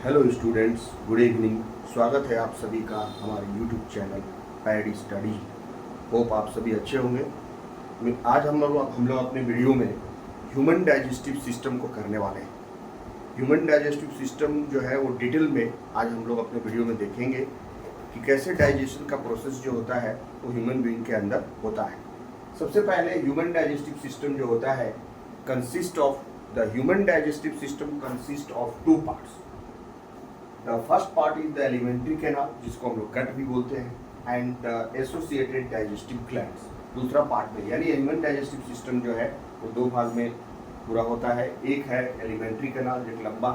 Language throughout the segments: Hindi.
Hello students, good evening. स्वागत है आप सभी का हमारे YouTube channel pad study. Hope आप सभी अच्छे होंगे। आज हम लोग अपने वीडियो में ह्यूमन डाइजेस्टिव सिस्टम को करने वाले हैं। ह्यूमन डाइजेस्टिव सिस्टम जो है वो डिटेल में आज हम लोग अपने वीडियो में देखेंगे कि कैसे डाइजेशन का प्रोसेस जो होता है वो ह्यूमन बीइंग के अंदर होता है। सबसे पहले ह्यूमन डाइजेस्टिव सिस्टम जो होता है the human digestive system consist of two parts. The first part is the alimentary canal, जिसको हम लोग गट भी बोलते हैं, and the associated digestive glands दूसरा पार्ट में। यानी ह्यूमन डाइजेस्टिव सिस्टम जो है वो दो भाग में पूरा होता है। एक है एलिमेंट्री कैनाल, जो लंबा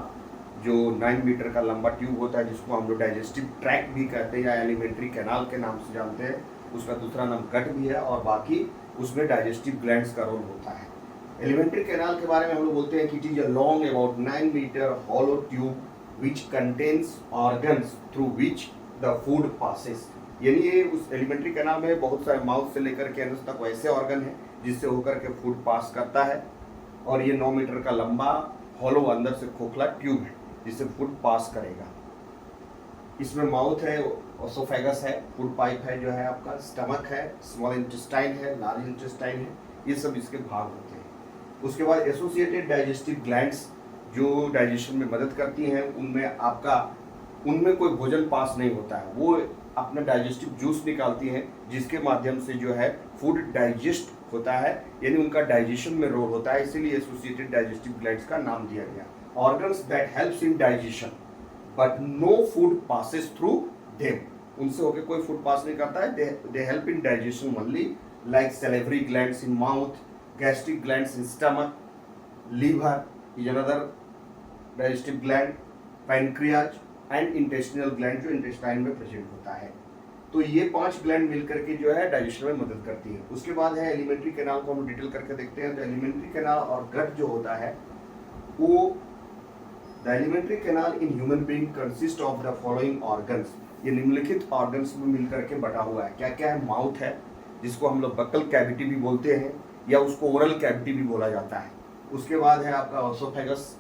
जो 9 मीटर का लंबा ट्यूब होता है, जिसको हम लोग डाइजेस्टिव ट्रैक्ट भी कहते हैं या एलिमेंट्री कैनाल के नाम से जानते हैं। उसका दूसरा नाम गट भी है और बाकी उसमें डाइजेस्टिव ग्लैंड्स का रोल होता है। एलिमेंट्री कैनाल के बारे में हम लोग बोलते हैं कि it is a long about 9 metre hollow tube which contains organs through which the food passes। यानी ये उस एलिमेंट्री कैनाल में बहुत सारे माउथ से लेकर के एनस तक वैसे ऑर्गन है जिससे होकर के फूड पास करता है। और ये 9 मीटर का लंबा हॉलो अंदर से खोखला ट्यूब है जिससे फूड पास करेगा। इसमें माउथ है, ओसोफेगस है, फूड पाइप है जो है आपका, स्टमक है, स्मॉल इंटेस्टाइन है, लार्ज इंटेस्टाइन है, ये सब इसके भाग होते हैं। उसके बाद एसोसिएटेड डाइजेस्टिव ग्लैंड्स जो डाइजेशन में मदद करती हैं, उनमें कोई भोजन पास नहीं होता है, वो अपना डाइजेस्टिव जूस निकालती हैं जिसके माध्यम से जो है फूड डाइजेस्ट होता है, यानी उनका डाइजेशन में रोल होता है। इसीलिए एसोसिएटेड डाइजेस्टिव ग्लैंड्स का नाम दिया गया। Organs that helps in digestion but no food passes through them. उनसे होकर कोई फूड पास नहीं करता है। They help in digestion only, like salivary glands in mouth, gastric glands in stomach, liver is another digestive gland, pancreas and intestinal gland जो इंटेस्टाइन में प्रेजेंट होता है। तो ये 5 ग्लैंड मिलकर के जो है डाइजेशन में मदद करती है। उसके बाद है एलिमेंट्री कैनाल को हम डिटेल करके देखते हैं। तो एलिमेंट्री कैनाल और गट जो होता है वो the alimentary canal in human being consist of the following organs. ये निम्नलिखित ऑर्गन्स में मिलकर के बटा हुआ है। क्या क्या है? माउथ है, जिसको हम लोग बक्कल कैविटी भी बोलते हैं या उसको ओरल कैविटी भी बोला जाता है। उसके बाद है आपका ओसोफेगस।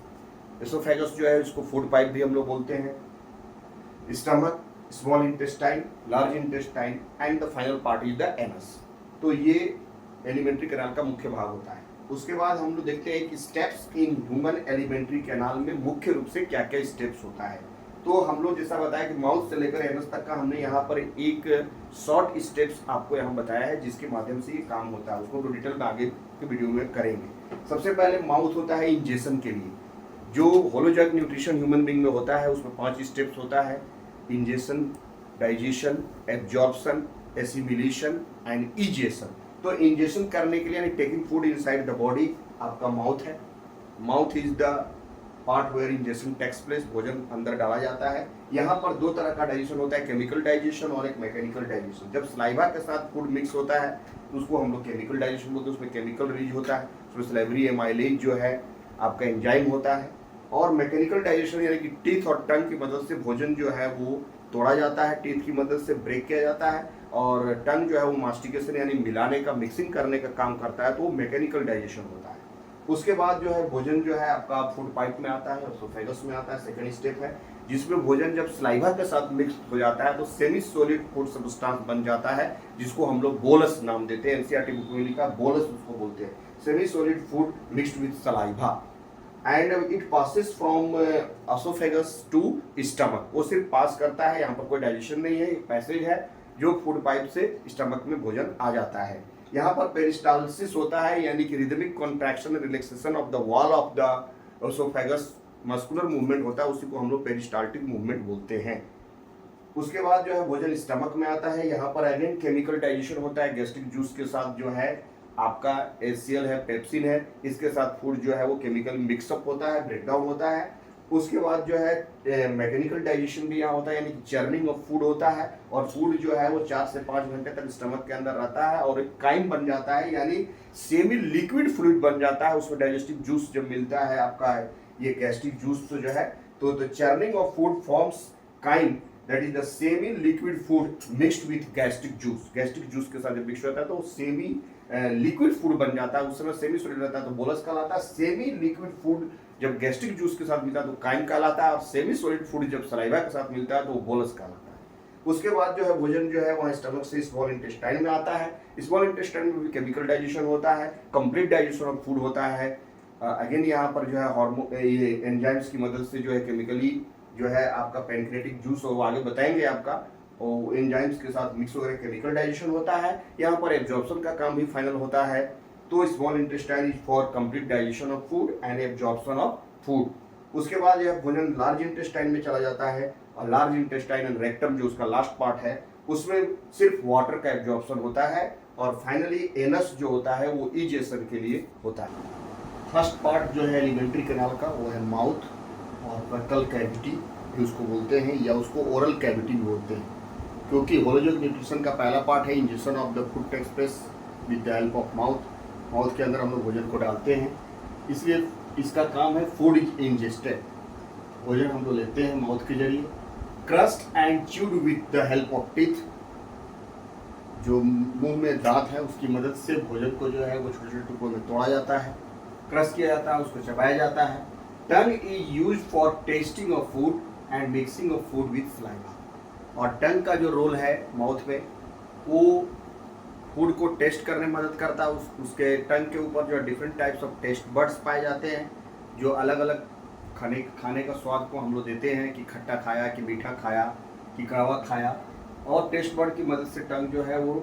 एसोफेगस जो है इसको फूड पाइप भी हम लोग बोलते हैं। Stomach, small intestine, large intestine and the final part is the anus. तो ये एलिमेंट्री कैनाल का मुख्य भाग होता है। उसके बाद हम लोग देखते हैं कि steps in human alimentary canal में मुख्य रूप से क्या क्या स्टेप्स होता है। तो हम लोग जैसा बताया कि माउथ से लेकर एनस तक का हमने यहाँ पर एक शॉर्ट स्टेप्स आपको यहाँ बताया है जिसके माध्यम से ये काम होता है। उसको तो डिटेल में आगे के वीडियो में करेंगे। सबसे पहले माउथ होता है इंजेशन के लिए। जो होलोजैक न्यूट्रिशन ह्यूमन बीइंग में होता है उसमें 5 स्टेप्स होता है: ingestion, digestion, absorption, assimilation and egestion. तो इंजेशन करने के लिए यानी taking food inside the body आपका माउथ है। Mouth is the part where ingestion takes place, भोजन अंदर डाला जाता है। यहाँ पर 2 तरह का डाइजेशन होता है, केमिकल डाइजेशन और एक मैकेनिकल डाइजेशन। जब स्लाइवा के साथ फूड मिक्स होता है तो उसको हम लोग केमिकल डाइजेशन बोलते हैं। उसमें केमिकल रिलीज होता है, उसमें स्लेवरी एमाइलेज जो है आपका एंजाइम होता है। और मैकेनिकल डाइजेशन यानी कि टीथ और टंग की मदद से भोजन जो है वो तोड़ा जाता है, टीथ की मदद से ब्रेक किया जाता है, और टंग जो है वो मास्टिकेशन यानी मिलाने का, मिक्सिंग करने का काम करता है, तो वो मैकेनिकल डाइजेशन होता है। उसके बाद जो है भोजन जो है आपका फूड पाइप में आता है, ओसोफेगस में आता है, सेकंड स्टेप है, जिसमें भोजन जब स्लाइवा के साथ मिक्स हो जाता है तो सेमी सॉलिड फूड सब्सटेंस बन जाता है, जिसको हम लोग बोलस नाम देते हैं। एनसीईआरटी बुक में लिखा बोलस उसको बोलते हैं, semi solid food mixed with saliva, and it passes from oesophagus to stomach. वो सिर्फ पास करता है, यहाँ पर कोई डाइजेशन नहीं है, एक पैसेज है जो फूड पाइप से स्टमक में भोजन आ जाता है। यहाँ पर पेरिस्टाल्सिस होता है, यानी कि rhythmic contraction and relaxation of the wall of the oesophagus, muscular movement होता है, उसी को हम लोग पेरिस्टाल्टिक मूवमेंट बोलते हैं। उसके बाद जो है भोजन स्टमक में आता है। यहाँ पर अगेन केमिकल डाइजेशन होता है, गैस्ट्रिक जूस के साथ जो है आपका एसीएल है, पेप्सिन है, इसके साथ फूड जो है वो केमिकल मिक्सअप होता है, ब्रेकडाउन होता है। उसके बाद जो है मैकेनिकल डाइजेशन भी यहाँ होता है, यानी कि चर्निंग ऑफ फूड होता है, और फूड जो है वो 4 से 5 घंटे तक स्टमक के अंदर रहता है और एक काइम बन जाता है, यानी सेमी लिक्विड फ्लूइड बन जाता है। उसमें डाइजेस्टिव जूस जब मिलता है आपका ये गैस्ट्रिक जूस जो है, तो the churning of food forms chyme that is the semi liquid food mixed with gastric juice. Gastric juice के साथ जब मिक्स होता है तो सेमी लिक्विड फूड बन जाता है। उस समय सेमी सॉलिड रहता है तो बोलस कहलाता है। सेमी लिक्विड फूड जब गैस्ट्रिक जूस के साथ मिलता है तो काइम कहलाता है, और सेमी सॉलिड फूड जब सलाइवा के साथ मिलता है तो बोलस कहलाता है। उसके बाद जो है भोजन जो है वहाँ स्टमक से स्मॉल इंटेस्टाइन में आता है। स्मॉल इंटेस्टाइन में भी केमिकल डाइजेशन होता है, कंप्लीट डाइजेशन ऑफ फूड होता है। अगेन यहाँ पर जो है हार्मोन ये एंजाइम्स की मदद से जो है केमिकली जो है आपका पैनक्रेटिक जूस, और आगे बताएंगे आपका, और एंजाइम्स के साथ मिक्स होकर केमिकल डाइजेशन होता है। यहाँ पर एब्जॉर्प्शन का काम भी फाइनल होता है। तो small intestine is for complete digestion of food and absorption of food. उसके बाद यह भोजन लार्ज इंटेस्टाइन में चला जाता है, और लार्ज इंटेस्टाइन एंड रेक्टम जो उसका लास्ट पार्ट है उसमें सिर्फ वाटर का एब्जॉर्प्शन होता है, और फाइनली एनस जो होता है वो इजेशन के लिए होता है। फर्स्ट पार्ट जो है एलिमेंट्री कैनाल का वो है माउथ और बकल कैविटी भी उसको बोलते हैं, या उसको ओरल कैविटी भी बोलते हैं, क्योंकि होलोजिक न्यूट्रिशन का पहला पार्ट है injection of the food takes place with the help of mouth. Mouth के अंदर हम लोग भोजन को डालते हैं, इसलिए इसका काम है फूड इज इंजेस्टेड, भोजन हम लोग लेते हैं माउथ के जरिए। Crust and chewed with the help of teeth, जो मुंह में दांत है उसकी मदद से भोजन को जो है वो छोटे छोटे टुकड़ों में तोड़ा जाता है, क्रश किया जाता है, उसको चबाया जाता है। Tongue is use for testing of food and mixing of food with saliva, और टंग का जो रोल है माउथ में वो फूड को टेस्ट करने में मदद करता है। उसके टंग के ऊपर जो different types of taste buds पाए जाते हैं, जो अलग अलग खाने का स्वाद को हम लोग देते हैं, कि खट्टा खाया, कि मीठा खाया, कि कड़वा खाया, और टेस्ट बर्ड की मदद से टंग जो है वो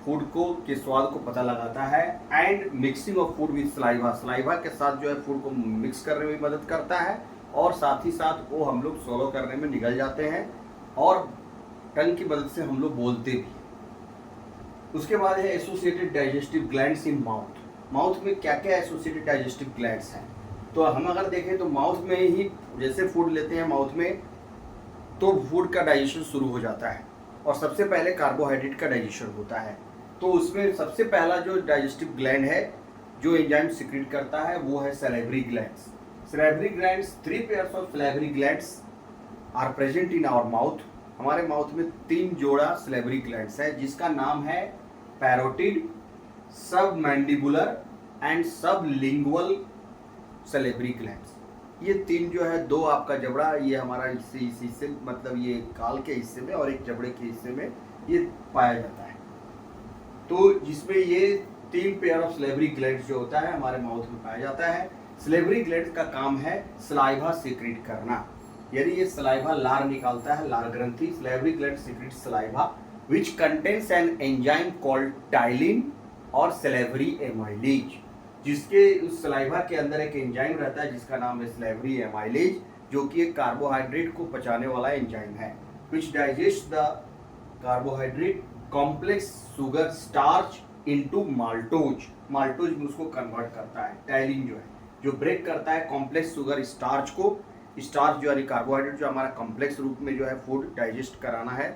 फूड को के स्वाद को पता लगाता है। And mixing of food with saliva, saliva के साथ जो है फूड को मिक्स करने में मदद करता है, और साथ ही साथ वो हम लोग सोलो करने में निगल जाते हैं, और टंग की मदद से हम लोग बोलते भी। उसके बाद है associated digestive glands in mouth. Mouth में क्या क्या एसोसिएटेड डाइजेस्टिव ग्लैंड्स हैं, तो हम अगर देखें तो माउथ में ही जैसे फूड लेते हैं माउथ में, तो फूड का डाइजेशन शुरू हो जाता है, और सबसे पहले कार्बोहाइड्रेट का डाइजेशन होता है। तो उसमें सबसे पहला जो डाइजेस्टिव ग्लैंड है जो एंजाइम सिक्रीट करता है वो है salivary glands. Salivary glands, 3 pairs of salivary glands are present in our mouth. हमारे माउथ में 3 जोड़ा सैलिवरी ग्लैंड्स है, जिसका नाम है पैरोटिड, सब मैंडिबुलर एंड सब लिंगुअल सैलिवरी ग्लैंड्स। ये 3 जो है, 2 आपका जबड़ा, ये हमारा इस हिस्से मतलब ये काल के हिस्से में, और एक जबड़े के हिस्से में ये पाया जाता है। तो जिसमें ये 3 पेयर ऑफ सैलिवरी ग्लैंड्स जो होता है हमारे माउथ में पाया जाता है। सैलिवरी ग्लैंड्स का काम है सलाइवा सीक्रेट करना, यानी ये सलाइवा लार निकालता है, लार ग्रंथि। Salivary gland secret saliva which contains an enzyme called ptyalin और सैलिवरी एमाइलेज, जिसके उस सलाइवा के अंदर एक एंजाइम रहता है जिसका नाम है सैलिवरी एमाइलेज, जो कि एक कार्बोहाइड्रेट को पचाने वाला एंजाइम है, विच digest the carbohydrate complex sugar starch into maltose. Maltose में उसको कन्वर्ट करता है। टाइलिन जो है जो ब्रेक करता है कॉम्प्लेक्स सुगर स्टार्च को, स्टार्च जो है कार्बोहाइड्रेट जो हमारा कॉम्प्लेक्स रूप में जो है फूड डाइजेस्ट कराना है,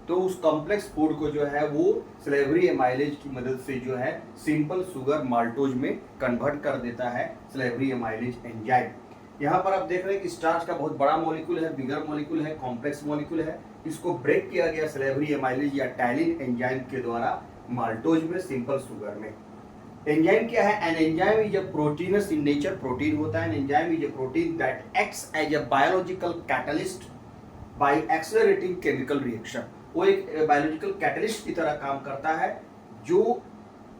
तो उस कॉम्प्लेक्स फूड को जो है वो सैलिवरी एमाइलेज की मदद से जो है सिंपल सुगर माल्टोज में कन्वर्ट कर देता है सैलिवरी एमाइलेज एंजाइम। यहाँ पर आप देख रहे हैं कि स्टार्च का बहुत बड़ा मॉलिक्यूल है, बिगर मॉलिक्यूल है, कॉम्प्लेक्स मॉलिक्यूल है। इसको ब्रेक किया गया सैलिवरी एमाइलेज या टाइलिन एंजाइम के द्वारा माल्टोज में, सिंपल सुगर में। एंजाइम क्या है? An enzyme is a proteinous in nature, protein होता है। An enzyme is a protein that acts as a biological catalyst by accelerating chemical reaction. वो एक बायोलॉजिकल कैटलिस्ट की तरह काम करता है जो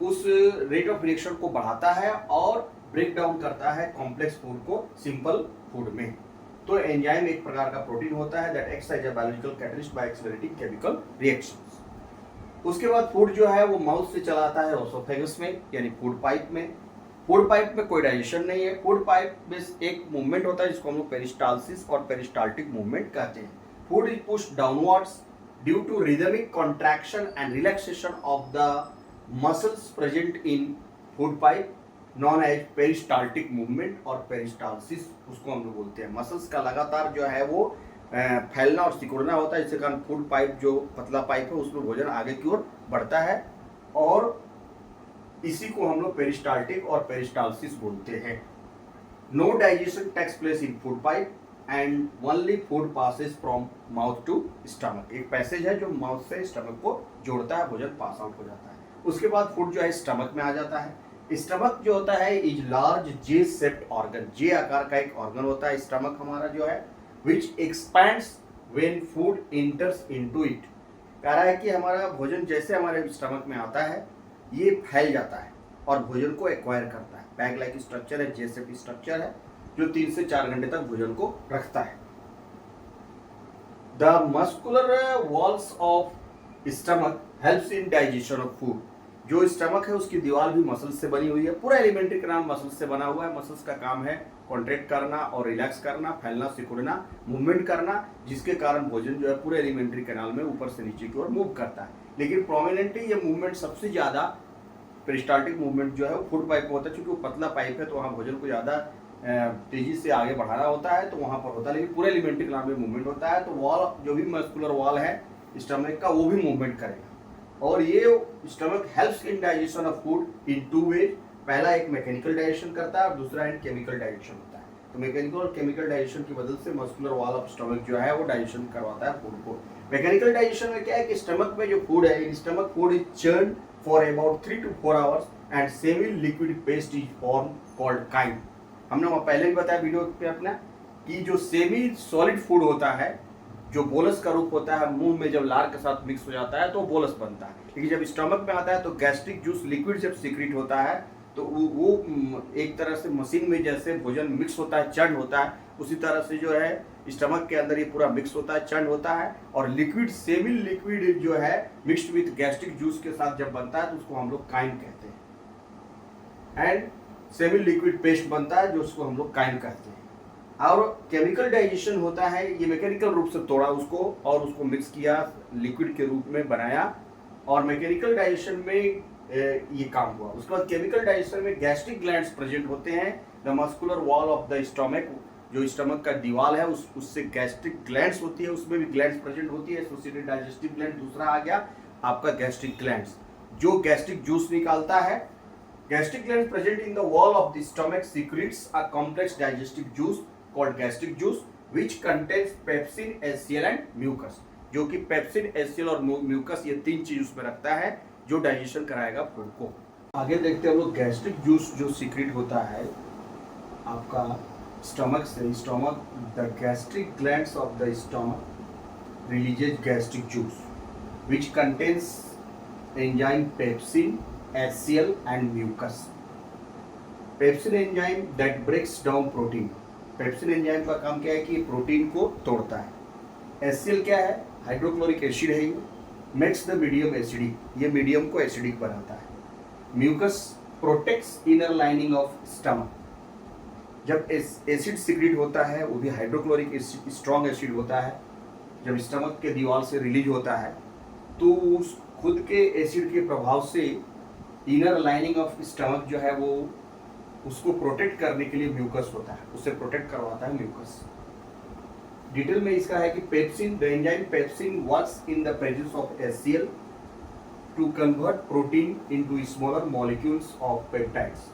उस रेट ऑफ रिएक्शन को बढ़ाता है और ब्रेक डाउन करता है कॉम्प्लेक्स फूड को सिंपल फूड में। तो एंजाइम एक प्रकार का प्रोटीन होता है that acts as a biological catalyst by accelerating chemical reactions. उसके बाद फूड जो है वो माउथ से चला आता है ओसोफेगस में, यानी फूड पाइप में। फूड पाइप में कोई डाइजेशन नहीं है। फूड पाइप में एक मूवमेंट होता है जिसको हम लोग पेरिस्टाल्सिस और पेरिस्टाल्टिक मूवमेंट कहते हैं। Food is pushed downwards due to rhythmic contraction and relaxation of the muscles present in food pipe known as peristaltic movement और पेरिस्टाल्सिस उसको हम लोग बोलते हैं। मसल्स का लगातार जो है वो फैलना और सिकुड़ना होता है, इसके कारण फूड पाइप जो पतला पाइप है उसमें भोजन आगे की ओर बढ़ता है और इसी को हम लोग पेरिस्टाल्टिक और पेरिस्टाल्सिस बोलते हैं। No digestion takes place in food pipe and only food passes from mouth to stomach. एक पैसेज है जो माउथ से स्टमक को जोड़ता है, भोजन पास आउट हो जाता है। उसके बाद फूड जो है स्टमक में आ जाता है। स्टमक जो होता है is large J shaped organ, J आकार का एक ऑर्गन होता है स्टमक हमारा जो है, which expands when food enters into it. कह रहा है कि हमारा भोजन जैसे हमारे स्टमक में आता है ये फैल जाता है और भोजन को एक्वायर करता है। बैग लाइक स्ट्रक्चर है, जे शेप स्ट्रक्चर है जो 3 से 4 घंटे तक भोजन को रखता है। The muscular walls of stomach helps in digestion of food. जो स्टमक है उसकी दीवार भी मसल्स से बनी हुई है, पूरा एलिमेंट्री का नाम मसल्स से बना हुआ है। मसल्स का काम है कॉन्ट्रैक्ट करना और रिलैक्स करना, फैलना सिकुड़ना, मूवमेंट करना, जिसके कारण भोजन जो है पूरे एलिमेंट्री कैनाल में ऊपर से नीचे की ओर मूव करता है। लेकिन प्रोमिनेंटली ये मूवमेंट सबसे ज़्यादा पेरिस्टाल्टिक मूवमेंट जो है वो फूड पाइप में होता है, क्योंकि वो पतला पाइप है तो वहाँ भोजन को ज़्यादा तेजी से आगे बढ़ाना होता है तो वहाँ पर होता है। लेकिन पूरे एलिमेंट्री कैनाल में मूवमेंट होता है तो वॉल जो भी मस्कुलर वॉल है स्टमक का वो भी मूवमेंट करेगा। और ये stomach helps in digestion of food in 2 ways. पहला एक मैकेनिकल डाइजेशन करता है और दूसरा एक केमिकल डाइजेशन होता है। तो मैकेनिकल और केमिकल डाइजेशन की मदद से मस्कुलर वॉल ऑफ स्टमक जो है वो डाइजेशन करवाता है फूड को। मैकेनिकल डाइजेशन में क्या है कि स्टमक में जो फूड है, stomach food is churn for about 3 to 4 hours and semi liquid paste is form called crime. हमने वहाँ पहले भी बताया वीडियो पे अपना कि जो सेमी सॉलिड फूड होता है, जो बोलस का रूप होता है, मुंह में जब लार के साथ मिक्स हो जाता है तो बोलस बनता है। लेकिन जब स्टमक में आता है तो गैस्ट्रिक जूस लिक्विड जब सीक्रेट होता है तो वो एक तरह से मशीन में जैसे भोजन मिक्स होता है, चर्न होता है, उसी तरह से जो है स्टमक के अंदर ये पूरा मिक्स होता है, चर्न होता है। और लिक्विड सेमी लिक्विड जो है मिक्स्ड विथ गैस्ट्रिक जूस के साथ जब बनता है तो उसको हम लोग काइम कहते हैं। एंड सेमी लिक्विड पेस्ट बनता है जो उसको हम लोग काइम कहते हैं। और केमिकल डाइजेशन होता है, ये मैकेनिकल रूप से तोड़ा उसको और उसको मिक्स किया, लिक्विड के रूप में बनाया और मैकेनिकल डाइजेशन में ये काम हुआ। उसके बाद केमिकल डाइजेशन में गैस्ट्रिक ग्लैंड्स प्रेजेंट होते हैं। The muscular wall of the stomach, जो स्टमक का दीवार है उससे गैस्ट्रिक ग्लैंड्स होती है, उसमें भी ग्लैंड्स प्रेजेंट होती है। एसोसिएटेड डाइजेस्टिव ग्लैंड दूसरा आ गया आपका गैस्ट्रिक ग्लैंड्स, जो गैस्ट्रिक जूस निकालता है। Gastric glands present in the wall of the stomach secrets a complex digestive juice called gastric juice which contains pepsin, HCl and mucus। जो कि पेप्सिन, HCl और म्यूकस ये 3 चीज उसमें रखता है जो डाइजेशन कराएगा फूड को। आगे देखते हैं हम लोग गैस्ट्रिक जूस जो सीक्रेट होता है आपका स्टमक से। Stomach the gastric glands of the stomach releases gastric juice which contains enzyme pepsin, HCl and mucus। Pepsin enzyme that breaks down protein. Pepsin enzyme का काम क्या है कि प्रोटीन को तोड़ता है। HCl क्या है? हाइड्रोक्लोरिक एसिड है, ये मेक्स द मीडियम एसिडिक, ये मीडियम को एसिडिक बनाता है। Mucus protects inner lining of stomach. जब एसिड सीक्रेट होता है वो भी हाइड्रोक्लोरिक एसिड, स्ट्रॉन्ग एसिड होता है, जब स्टमक के दीवार से रिलीज होता है तो उस खुद के एसिड के प्रभाव से इनर लाइनिंग ऑफ स्टमक जो है वो उसको प्रोटेक्ट करने के लिए म्यूकस होता है, उससे प्रोटेक्ट करवाता है म्यूकस। डिटेल में इसका है कि pepsin, the enzyme pepsin works in the presence of HCl to convert protein into smaller molecules of peptides.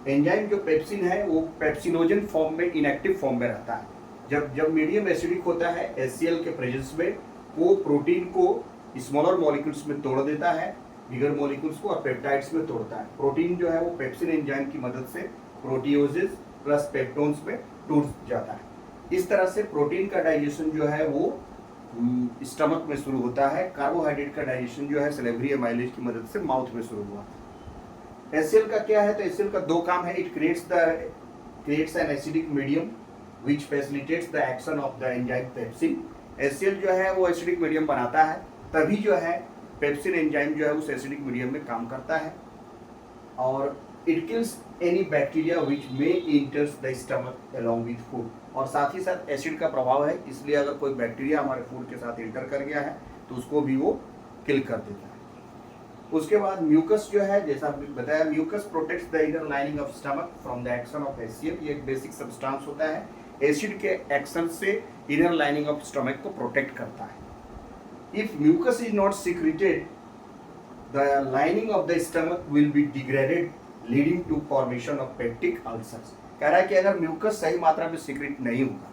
Enzyme जो पेप्सिन है वो पेप्सिनोजन फॉर्म में, इनएक्टिव फॉर्म में रहता है। जब मीडियम एसिडिक होता है HCl के प्रेजेंस में, वो प्रोटीन को स्मॉलर मॉलिक्यूल्स में तोड़ देता है, बिगर मॉलिक्यूल्स को, और पेप्टाइड्स में तोड़ता है। प्रोटीन जो है वो पेप्सिन एंजाइम की मदद से प्रोटियोजेस प्लस पेप्टोन्स में टूट जाता है। इस तरह से प्रोटीन का डाइजेशन जो है वो स्टमक में शुरू होता है। कार्बोहाइड्रेट का डाइजेशन जो है सैलिवरी एमाइलेज की मदद से माउथ में शुरू हुआ। HCl का क्या है? तो HCl का 2 काम है। It creates an acidic medium which facilitates the action of the enzyme pepsin. HCl जो है वो एसिडिक मीडियम बनाता है, तभी जो है पेप्सिन एंजाइम जो है उस एसिडिक मीडियम में काम करता है। और it kills any bacteria which may इंटर्स the stomach along with food. और साथ ही साथ एसिड का प्रभाव है, इसलिए अगर कोई बैक्टीरिया हमारे फूड के साथ इंटर कर गया है तो उसको भी वो किल कर देता है। उसके बाद म्यूकस जो है, जैसा बताया, mucus protects the inner lining of stomach from the action of HCl। ये एक बेसिक सब्सटेंस होता है, एसिड के एक्शन से इनर लाइनिंग ऑफ स्टमक को प्रोटेक्ट करता है। If mucus is not secreted, the lining of the stomach will be degraded, leading to formation of peptic ulcers। कह रहा है कि अगर म्यूकस सही मात्रा में सीक्रेट नहीं होगा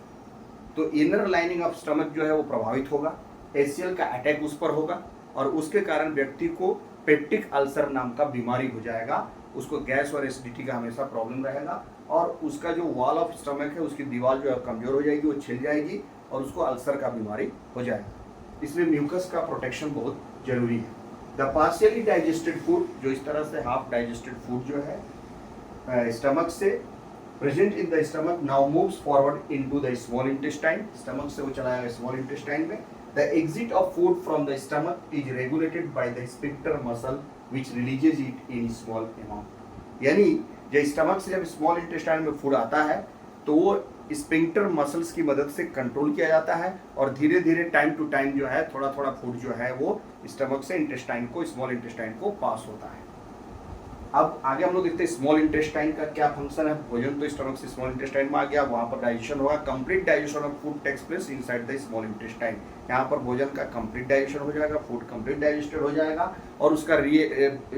तो इनर लाइनिंग ऑफ स्टमक जो है वो प्रभावित होगा, HCl का अटैक उस पर होगा और उसके कारण व्यक्ति को पेप्टिक अल्सर नाम का बीमारी हो जाएगा उसको गैस और एसिडिटी का हमेशा प्रॉब्लम रहेगा, और उसका जो वॉल ऑफ स्टमक है उसकी दीवार जो है कमज़ोर हो जाएगी, वो छिल जाएगी और उसको अल्सर का बीमारी हो जाएगा। इसलिए म्यूकस का प्रोटेक्शन बहुत जरूरी है। द पार्शियली डाइजेस्टेड फूड, जो इस तरह से हाफ डाइजेस्टेड फूड जो है स्टमक से present in the stomach now moves forward into the small intestine, stomach से वो चला जाएगा स्मॉल इंटेस्टाइन में। The exit of food from the stomach is regulated by the sphincter muscle which releases it in small amount. यानी जो स्टमक से जब स्मॉल इंटेस्टाइन में फूड आता है तो वो स्फिंक्टर मसल्स की मदद से कंट्रोल किया जाता है, और धीरे धीरे टाइम टू टाइम जो है थोड़ा थोड़ा फूड जो है वो स्टमक से इंटेस्टाइन को, स्मॉल इंटेस्टाइन को पास होता है। अब आगे हम लोग देखते हैं स्मॉल इंटेस्टाइन का क्या फंक्शन है। भोजन तो स्टमक से स्मॉल इंटेस्टाइन में आ गया, वहाँ पर डाइजेशन होगा। Complete digestion of food takes place inside the small intestine. यहाँ पर भोजन का कंप्लीट डाइजेशन हो जाएगा, फूड कंप्लीट डाइजेस्टेड हो जाएगा, और उसका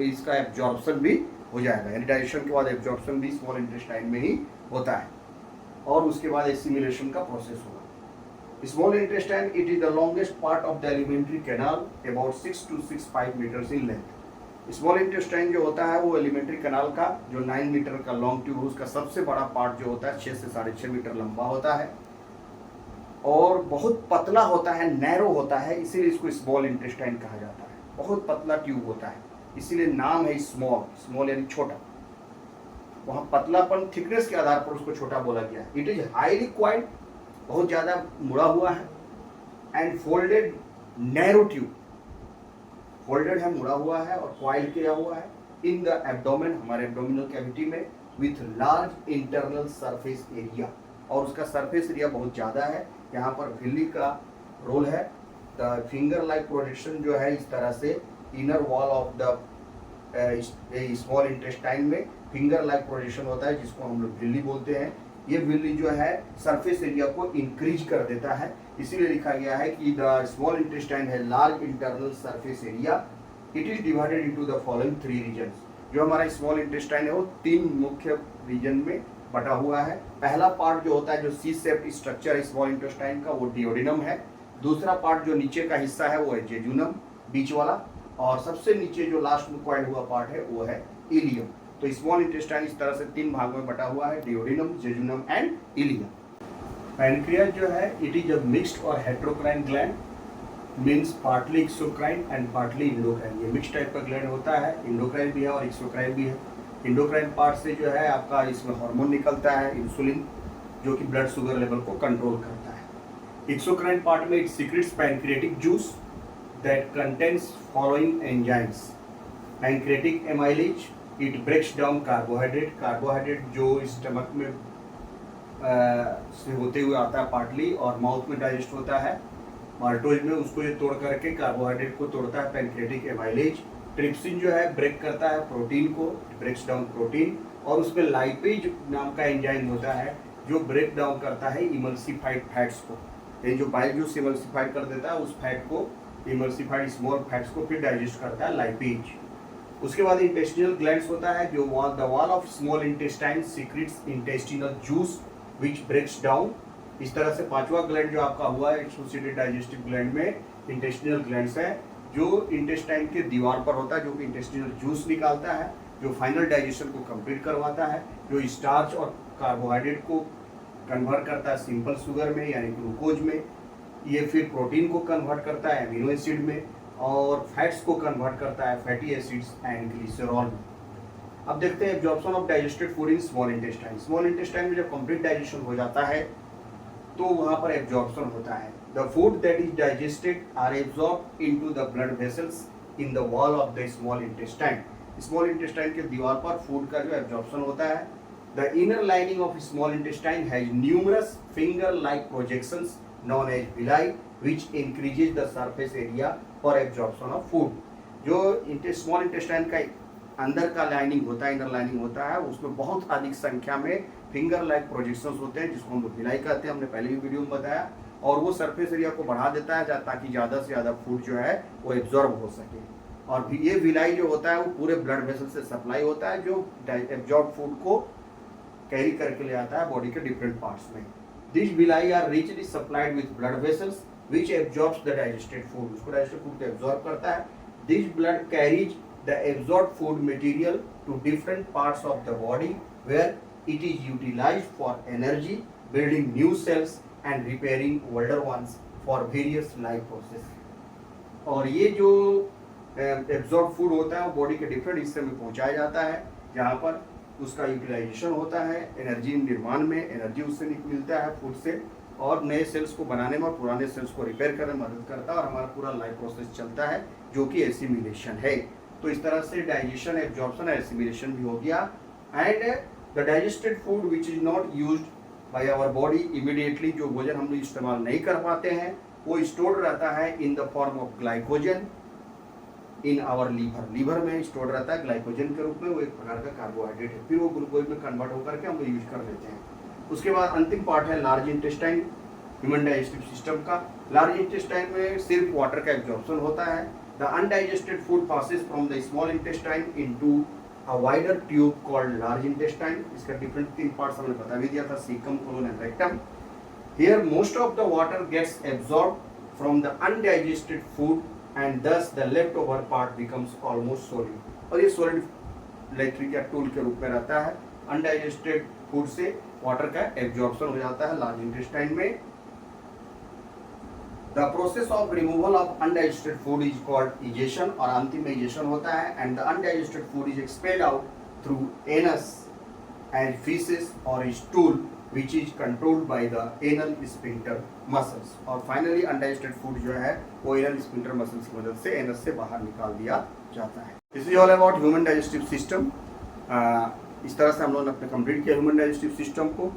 इसका एब्जॉर्प्शन भी हो जाएगा। यानी डाइजेशन के बाद एब्जॉर्प्शन भी स्मॉल इंटेस्टाइन में ही होता है, और उसके बाद एसिमिलेशन का प्रोसेस होगा। Small intestine it is the longest part of the alimentary canal, about 6 to 6.5 metres in length. Small intestine जो होता है वो एलिमेंट्री कैनाल का जो 9 मीटर का लॉन्ग ट्यूब, उसका सबसे बड़ा पार्ट जो होता है 6 से 6.5 मीटर लंबा होता है, और बहुत पतला होता है, नैरो होता है, इसीलिए इसको स्मॉल इंटेस्टाइन कहा जाता है। बहुत पतला ट्यूब होता है, इसीलिए नाम है स्मॉल। स्मॉल यानी छोटा, वहाँ पतलापन थिकनेस के आधार पर उसको छोटा बोला गया है। इट इज हाईली क्वाइड, बहुत ज़्यादा मुड़ा हुआ है, and folded narrow tube, folded है, मुड़ा हुआ है और क्वाइल किया हुआ है इन द एब्डोमेन, हमारे एब्डोमिनल कैविटी में, with large internal surface area, और उसका सरफेस एरिया बहुत ज़्यादा है। यहाँ पर विल्ली का रोल है। द फिंगर लाइक प्रोजेक्शन जो है इस तरह से inner wall of the small intestine में फिंगर लाइक प्रोजेक्शन होता है, जिसको हम लोग विल्ली बोलते हैं। ये विल्ली जो है सरफेस एरिया को इंक्रीज कर देता है, इसीलिए लिखा गया है कि द स्मॉल इंटेस्टाइन है large internal surface area. It is divided into the following 3 regions. जो हमारा स्मॉल इंटेस्टाइन है वो 3 मुख्य रीजन में बटा हुआ है। पहला पार्ट जो होता है, जो सी शेप्ड स्ट्रक्चर है स्मॉल इंटेस्टाइन का, वो डिओडिनम है। दूसरा पार्ट जो नीचे का हिस्सा है वो है जेजुनम, बीच वाला, और सबसे नीचे जो लास्ट में क्वाइल हुआ पार्ट है वो है इलियम। तो स्मॉल इंटेस्टाइन इस तरह से 3 भाग में बटा हुआ है, duodenum, jejunum and ileum. Pancreas जो है इट इज अ मिक्स्ड और heterocrine gland, means partly exocrine and partly endocrine. ये मिक्स टाइप का ग्लैंड होता है, इंडोक्राइन भी है और एक्सोक्राइन भी है। इंडोक्राइन पार्ट से जो है आपका इसमें हार्मोन निकलता है, इंसुलिन, जो कि ब्लड शुगर लेवल को कंट्रोल करता है। एक्सोक्राइन पार्ट में it secretes pancreatic juice that contains following enzymes. Pancreatic amylase, it breaks down carbohydrate. Carbohydrate जो स्टमक में से होते हुए आता है पार्टली, और माउथ में डाइजेस्ट होता है माल्टोज में, उसको ये तोड़ करके कार्बोहाइड्रेट को तोड़ता है पैनक्रियाटिक एमाइलेज। ट्रिप्सिन जो है ब्रेक करता है प्रोटीन को, ब्रेक्स डाउन प्रोटीन, और उसमें लाइपेज नाम का एंजाइम होता है जो ब्रेक डाउन करता है इमल्सिफाइड फैट्स को। ये जो बाइल जूस इमल्सिफाइड कर देता है उस फैट को, इमल्सिफाइड स्मॉल फैट्स को फिर डाइजेस्ट करता है लाइपेज। उसके बाद इंटेस्टिनल ग्लैंड्स होता है, जो the wall of small intestine secretes intestinal juice which breaks down. इस तरह से 5वां ग्लैंड जो आपका हुआ है एसोसिएटेड डाइजेस्टिव ग्लैंड में इंटेस्टिनल ग्लैंड्स है, जो इंटेस्टाइन के दीवार पर होता है, जो कि इंटेस्टिनल जूस निकालता है, जो फाइनल डाइजेशन को कंप्लीट करवाता है, जो स्टार्च और कार्बोहाइड्रेट को कन्वर्ट करता है सिंपल शुगर में यानी ग्लूकोज में, ये फिर प्रोटीन को कन्वर्ट करता है एमिनो एसिड में, और फैट्स को कन्वर्ट करता है फैटी एसिड्स एंड ग्लिसरॉल में। अब देखते हैं absorption of digested food in small intestine. Small intestine में जब कंप्लीट डाइजेशन हो जाता है तो वहाँ पर एब्जॉर्प्शन होता है। The food that is digested are absorbed into the blood vessels in the wall of the small intestine. Small intestine के दीवार पर फूड का जो एब्जॉर्प्शन होता है। The inner lining of small intestine has numerous finger like projections known as villi which increases the surface area for absorption of food। जो स्मॉल इंटेस्टाइन का अंदर का लाइनिंग होता है, इनर लाइनिंग होता है, उसमें बहुत अधिक संख्या में फिंगर लाइक प्रोजेक्शंस होते हैं, जिसको हम लोग विलाई कहते हैं, हमने पहले भी वीडियो में बताया, और वो सरफेस एरिया को बढ़ा देता है ताकि ज़्यादा से ज़्यादा फूड जो है वो एब्जॉर्ब हो सके। और ये विलाई जो होता है वो पूरे ब्लड वेसल से सप्लाई होता है, जो एब्जॉर्ब फूड को कैरी करके ले आता है बॉडी के डिफरेंट पार्ट्स में। This villi are richly supplied with blood vessels which absorbs the digested food। उसको digested food को absorb करता है। This blood carries the absorbed food material to different parts of the body where it is utilized for energy, building new cells and repairing older ones for various life process. और ये जो एब्जॉर्ब फूड होता है वो बॉडी के डिफरेंट हिस्से में पहुंचाया जाता है, जहाँ पर उसका यूटिलाइजेशन होता है एनर्जी निर्माण में, एनर्जी उससे मिलता है फूड से, और नए सेल्स को बनाने में और पुराने सेल्स को रिपेयर करने में मदद करता है, और हमारा पूरा लाइफ प्रोसेस चलता है जो कि एसिमिलेशन है। तो इस तरह से डाइजेशन, एब्जॉर्प्शन और एसिमिलेशन भी हो गया। And the digested food which is not used by our body immediately, जो भोजन हम लोग इस्तेमाल नहीं कर पाते हैं, वो स्टोर्ड रहता है in the form of glycogen in our liver. Liver में स्टोर रहता है ग्लाइकोजन के रूप में, वो एक प्रकार का कार्बोहाइड्रेट है, फिर वो ग्लूकोज में कन्वर्ट होकर के हम लोग यूज कर लेते हैं। उसके बाद अंतिम पार्ट है large intestine, human digestive system का। लार्ज इंटेस्टाइन में सिर्फ वाटर का एब्जॉर्प्शन होता है। The undigested food passes from the small intestine into a wider tube called large intestine. इसका डिफरेंट 3 पार्ट्स हमने बता भी दिया था, caecum, colon and rectum. Here most of the water gets absorbed from the undigested food and thus the leftover part becomes almost solid, और ये solid इलेक्ट्रिक या टूल के रूप में रहता है। अनडाइजेस्टेड फूड से वाटर का एब्जॉर्प्शन हो जाता है लार्ज इंटेस्टाइन में। The process of removal of undigested food is called egestion, और अंतिम में इजेशन होता है। And the undigested food is expelled out through anus and faeces और stool which is controlled by the anal sphincter muscles, और फाइनली अनडाइजेस्टेड फूड जो है वो एनल स्फिंक्टर मसल्स की मदद से एनस से बाहर निकाल दिया जाता है। This is all about human digestive system. इस तरह से हम लोगों ने अपने कंप्लीट किया ह्यूमन डाइजेस्टिव सिस्टम को।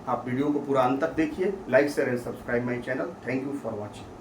आप वीडियो को पूरा अंत तक देखिए, like share and subscribe my channel. Thank you for watching.